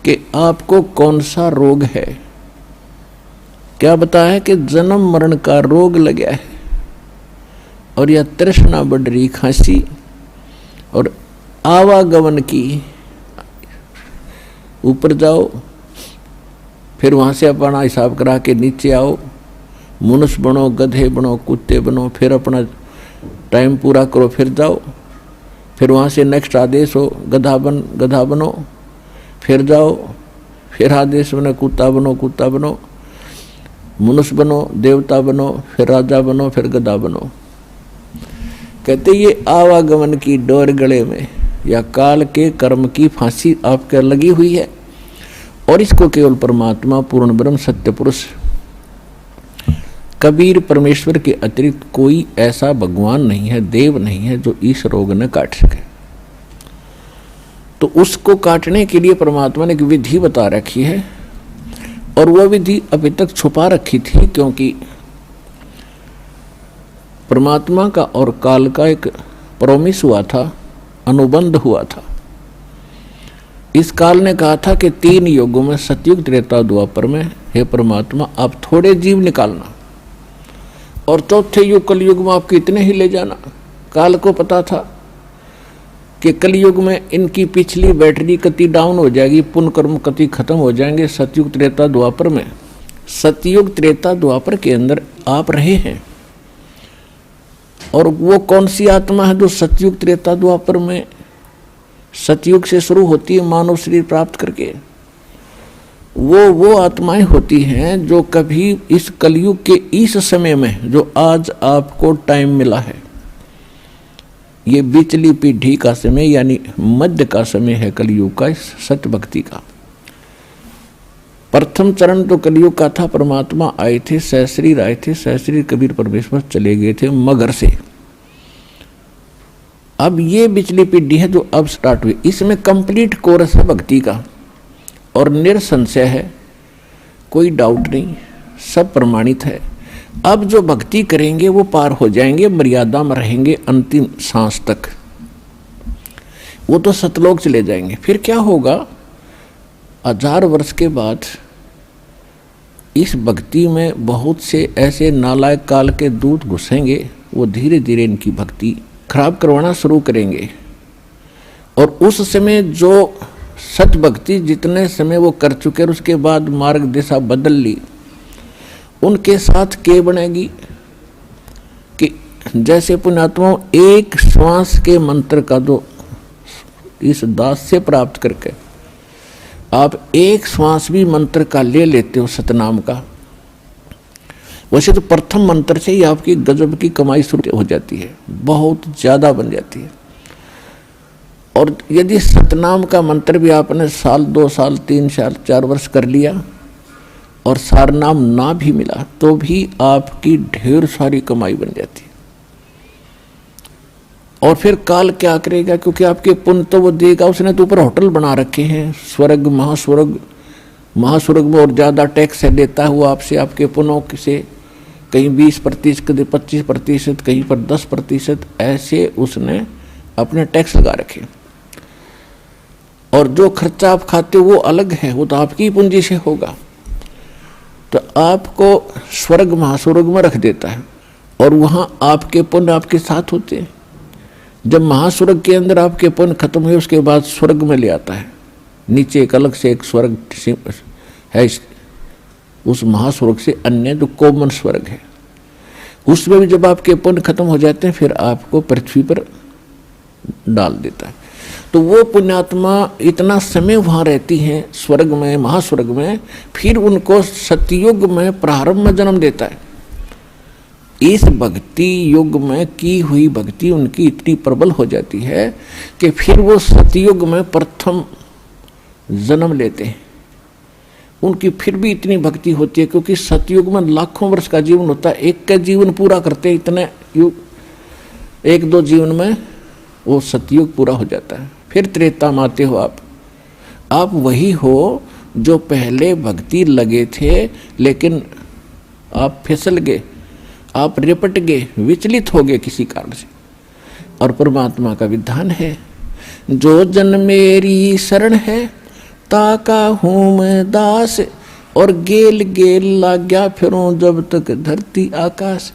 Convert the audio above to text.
कि आपको कौन सा रोग है। क्या बताया है कि जन्म मरण का रोग लगा है, और यह तृष्णा बढ़ रही, खांसी और आवागमन की। ऊपर जाओ, फिर वहाँ से अपना हिसाब करा के नीचे आओ, मनुष्य बनो, गधे बनो, कुत्ते बनो, फिर अपना टाइम पूरा करो, फिर जाओ, फिर वहाँ से नेक्स्ट आदेश हो गधा बनो, फिर जाओ, फिर आदेश बने कुत्ता बनो, मनुष्य बनो, देवता बनो, फिर राजा बनो, फिर गधा बनो। कहते ये आवागमन की डोर गले में या काल के कर्म की फांसी आपके लगी हुई है, और इसको केवल परमात्मा पूर्ण ब्रह्म सत्य पुरुष कबीर परमेश्वर के अतिरिक्त कोई ऐसा भगवान नहीं है, देव नहीं है जो इस रोग ने काट सके। तो उसको काटने के लिए परमात्मा ने एक विधि बता रखी है, और वह विधि अभी तक छुपा रखी थी, क्योंकि परमात्मा का और काल का एक प्रॉमिस हुआ था, अनुबंध हुआ था। इस काल ने कहा था कि 3 युगों में, सतयुग, त्रेता, द्वापर में, हे परमात्मा आप थोड़े जीव निकालना, और चौथे युग कलयुग में आप कितने ही ले जाना। काल को पता था कि कलयुग में इनकी पिछली बैटरी कति डाउन हो जाएगी, पुण्य कर्म कति खत्म हो जाएंगे। सतयुग, त्रेता, द्वापर में, सतयुग, त्रेता, द्वापर के अंदर आप रहे हैं, और वो कौन सी आत्मा है जो सतयुग, त्रेता, द्वापर में, सतयुग से शुरू होती है मानव शरीर प्राप्त करके, वो आत्माएं होती हैं जो कभी इस कलयुग के इस समय में, जो आज आपको टाइम मिला है, ये बिचली पीढ़ी का समय यानी मध्य का समय है कलयुग का, सत्य भक्ति का। प्रथम चरण तो कलयुग का था, परमात्मा आए थे, सहस्रीर आए थे, सहस्रीर कबीर परमेश्वर चले गए थे मगर से। अब ये बिचली पीढ़ी है जो अब स्टार्ट हुई, इसमें कंप्लीट कोर्स है भक्ति का, और निरसंशय है, कोई डाउट नहीं, सब प्रमाणित है। अब जो भक्ति करेंगे वो पार हो जाएंगे, मर्यादा में रहेंगे अंतिम सांस तक, वो तो सतलोक चले जाएंगे। फिर क्या होगा, 1000 वर्ष के बाद इस भक्ति में बहुत से ऐसे नालायक काल के दूत घुसेंगे, वो धीरे धीरे इनकी भक्ति खराब करवाना शुरू करेंगे, और उस समय जो सत भक्ति जितने समय वो कर चुके और उसके बाद मार्ग दिशा बदल ली, उनके साथ क्या बनेगी कि जैसे पुण्यात्माओं एक श्वास के मंत्र का जो इस दास से प्राप्त करके आप एक श्वास भी मंत्र का ले लेते हो सतनाम का, वैसे तो प्रथम मंत्र से ही आपकी गजब की कमाई शुरू हो जाती है, बहुत ज़्यादा बन जाती है। और यदि सतनाम का मंत्र भी आपने 1 साल 2 साल 3 साल 4 वर्ष कर लिया और सारनाम ना भी मिला, तो भी आपकी ढेर सारी कमाई बन जाती है। और फिर काल क्या करेगा, क्योंकि आपके पुण्य तो वो देगा, उसने तो ऊपर होटल बना रखे हैं, स्वर्ग महास्वर्ग में, और ज़्यादा टैक्स लेता है वो आपसे, आपके पुण्यों से, कहीं 20%, कहीं 25%, कहीं पर 10%, ऐसे उसने अपने टैक्स लगा रखे। और जो खर्चा आप खाते हो वो अलग है, वो तो आपकी पूंजी से होगा, तो आपको स्वर्ग महास्वर्ग में रख देता है, और वहाँ आपके पुण्य आपके साथ होते हैं। जब महास्वर्ग के अंदर आपके पुण्य खत्म हुए, उसके बाद स्वर्ग में ले आता है, नीचे एक अलग से एक स्वर्ग है, उस महास्वर्ग से अन्य जो कॉमन स्वर्ग है, उसमें भी जब आपके पुण्य खत्म हो जाते हैं, फिर आपको पृथ्वी पर डाल देता है। तो वो पुण्यात्मा इतना समय वहाँ रहती हैं स्वर्ग में, महास्वर्ग में, फिर उनको सतयुग में प्रारंभ में जन्म देता है। इस भक्ति युग में की हुई भक्ति उनकी इतनी प्रबल हो जाती है कि फिर वो सतयुग में प्रथम जन्म लेते हैं। उनकी फिर भी इतनी भक्ति होती है, क्योंकि सतयुग में लाखों वर्ष का जीवन होता है, एक का जीवन पूरा करते इतने युग, 1-2 जीवन में वो सतयुग पूरा हो जाता है। फिर त्रेता में आते हो आप वही हो जो पहले भक्ति लगे थे, लेकिन आप फिसल गए, आप रिपट गए, विचलित हो गए किसी कारण से। और परमात्मा का विधान है, जो जन मेरी शरण है ताका हूँ मैं दास, और गेल गेल लाग्या फिरूं जब तक धरती आकाश।